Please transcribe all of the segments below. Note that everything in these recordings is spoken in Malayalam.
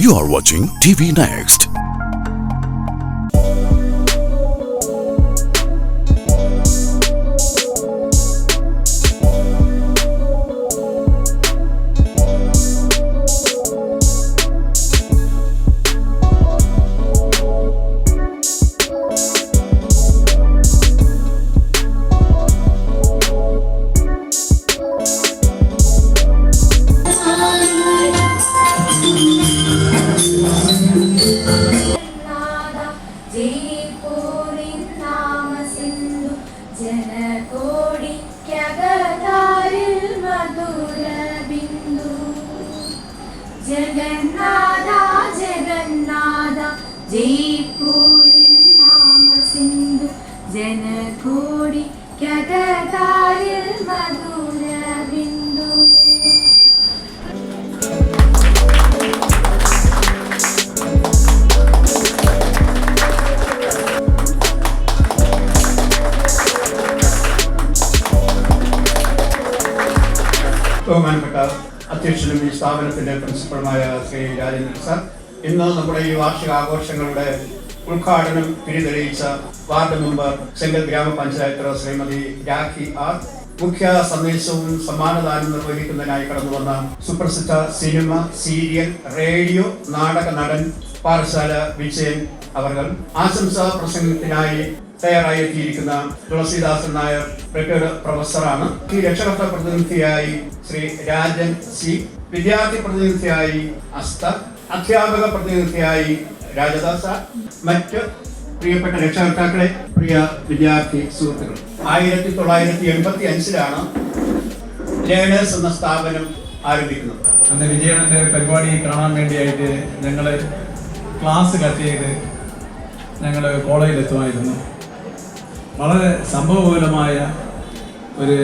You are watching TV Next. Jagannatha Jagannatha जयपुरिन नाम सिंधु जनकोटि जगतारिल मधुर बिंदु അധ്യക്ഷനും ഈ സ്ഥാപനത്തിന്റെ പ്രിൻസിപ്പളുമായ ശ്രീ രാജേന്ദ്രൻ സാർ, ഇന്ന് നമ്മുടെ ഈ വാർഷിക ആഘോഷങ്ങളുടെ ഉദ്ഘാടനം തിരിതെളിയിച്ച വാർഡ് മെമ്പർ ചെങ്കൽ ഗ്രാമപഞ്ചായത്ത് ശ്രീമതി രാഖി ആർ, മുഖ്യ സന്ദേശവും സമ്മാനദാനം നിർവഹിക്കുന്നതിനായി കടന്നു വന്ന സുപ്രസിദ്ധ സിനിമ, സീരിയൽ, റേഡിയോ, നാടക നടൻ പാറശാല വിജയൻ അവർ, ആശംസാ പ്രസംഗത്തിനായി തയ്യാറായി എത്തിയിരിക്കുന്ന തുളസീദാസൻ നായർ റിട്ടയർഡ് പ്രൊഫസറാണ്. ഈ രക്ഷകർത്ത പ്രതിനിധിയായി ശ്രീ രാജൻ സി, വിദ്യാർത്ഥി പ്രതിനിധിയായി അസ്തർ, അധ്യാപക പ്രതിനിധിയായി രാജദാസ, മറ്റ് പ്രിയപ്പെട്ട രക്ഷകർത്താക്കളെ, പ്രിയ വിദ്യാർത്ഥി സുഹൃത്തുക്കൾ, 1985 ലേണേഴ്സ് എന്ന സ്ഥാപനം ആരംഭിക്കുന്നത്. അന്ന് വിജയന്റെ പരിപാടി കാണാൻ വേണ്ടിയായിട്ട് ഞങ്ങൾ ക്ലാസ് കട്ട് ചെയ്ത് ഞങ്ങൾ കോളേജിലെത്തുമായിരുന്നു. വളരെ സംഭവബഹുലമായ ഒരു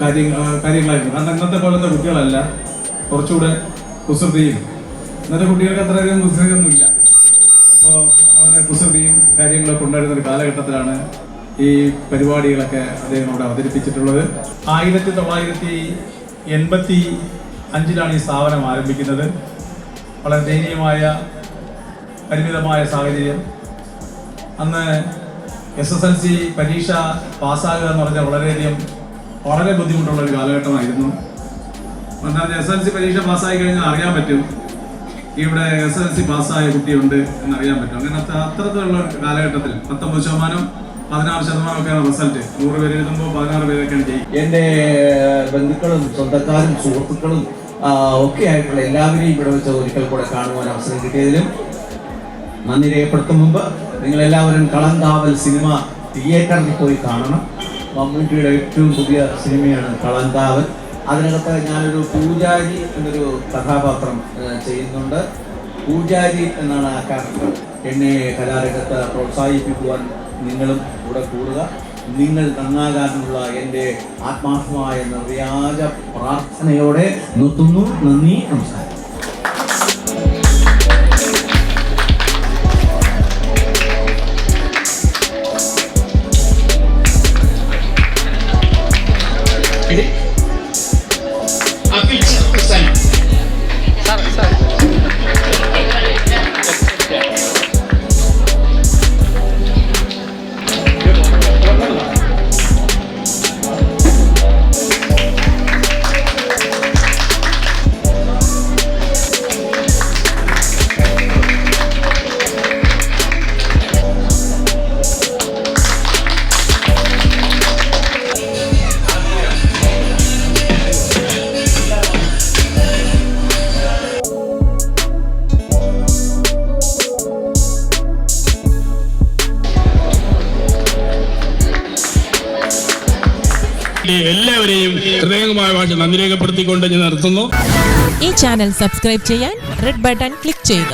കാര്യങ്ങളായിരുന്നു. കാരണം ഇന്നത്തെ പോലത്തെ കുട്ടികളല്ല, കുറച്ചുകൂടെ കുസൃതിയും. ഇന്നത്തെ കുട്ടികൾക്ക് അത്രയധികം കുസൃതിയൊന്നുമില്ല. അപ്പോൾ വളരെ കുസൃതിയും കാര്യങ്ങളൊക്കെ ഉണ്ടായിരുന്ന ഒരു കാലഘട്ടത്തിലാണ് ഈ പരിപാടികളൊക്കെ അദ്ദേഹം അവിടെ അവതരിപ്പിച്ചിട്ടുള്ളത്. 1985 ഈ സ്ഥാപനം ആരംഭിക്കുന്നത്. വളരെ ദയനീയമായ പരിമിതമായ സാഹചര്യം. അന്ന് SSLC പരീക്ഷ പാസ്സാകുക എന്ന് പറഞ്ഞാൽ വളരെ ബുദ്ധിമുട്ടുള്ള ഒരു കാലഘട്ടമായിരുന്നു. എന്നാൽ SSLC പരീക്ഷ പാസ്സായി കഴിഞ്ഞാൽ അറിയാൻ പറ്റും ഇവിടെ SSLC പാസ്സായ കുട്ടിയുണ്ട് എന്നറിയാൻ പറ്റും. അങ്ങനത്തെ അത്തരത്തിലുള്ള കാലഘട്ടത്തിൽ 19%, 16% ഒക്കെയാണ് റിസൾട്ട്. 100 പേര് എഴുതുമ്പോൾ 16 പേരൊക്കെയാണ് ചെയ്യും. എൻ്റെ ബന്ധുക്കളും സ്വന്തക്കാരും സുഹൃത്തുക്കളും ഒക്കെ ആയിട്ടുള്ള എല്ലാവരെയും ഇവിടെ വെച്ച് ഒരിക്കൽ കൂടെ കാണുവാൻ അവസരം കിട്ടിയതിലും നന്ദി രേഖപ്പെടുത്തും മുമ്പ് നിങ്ങളെല്ലാവരും കളങ്കാവൽ സിനിമ തിയേറ്ററിൽ പോയി കാണണം. മമ്മൂട്ടിയുടെ ഏറ്റവും പുതിയ സിനിമയാണ് കളങ്കാവൽ. അതിനകത്ത് ഞാനൊരു പൂജാരി എന്നൊരു കഥാപാത്രം ചെയ്യുന്നുണ്ട്. പൂജാരി എന്നാണ് ആ ക്യാരക്ടർ. എന്നെ കലാരംഗത്ത് പ്രോത്സാഹിപ്പിക്കുവാൻ നിങ്ങളും കൂടെ കൂടുക. നിങ്ങൾ നന്നാകാനുള്ള എൻ്റെ ആത്മാർത്ഥമായ നിർവ്യാജ പ്രാർത്ഥനയോടെ നിർത്തുന്നു. നന്ദി, നമസ്കാരം. എല്ലാവരെയും ഹൃദയംഗമായ നന്ദി രേഖപ്പെടുത്തിക്കൊണ്ട് ഞാൻ നിർത്തുന്നു. ഈ ചാനൽ സബ്സ്ക്രൈബ് ചെയ്യാൻ റെഡ് ബട്ടൺ ക്ലിക്ക് ചെയ്യുക.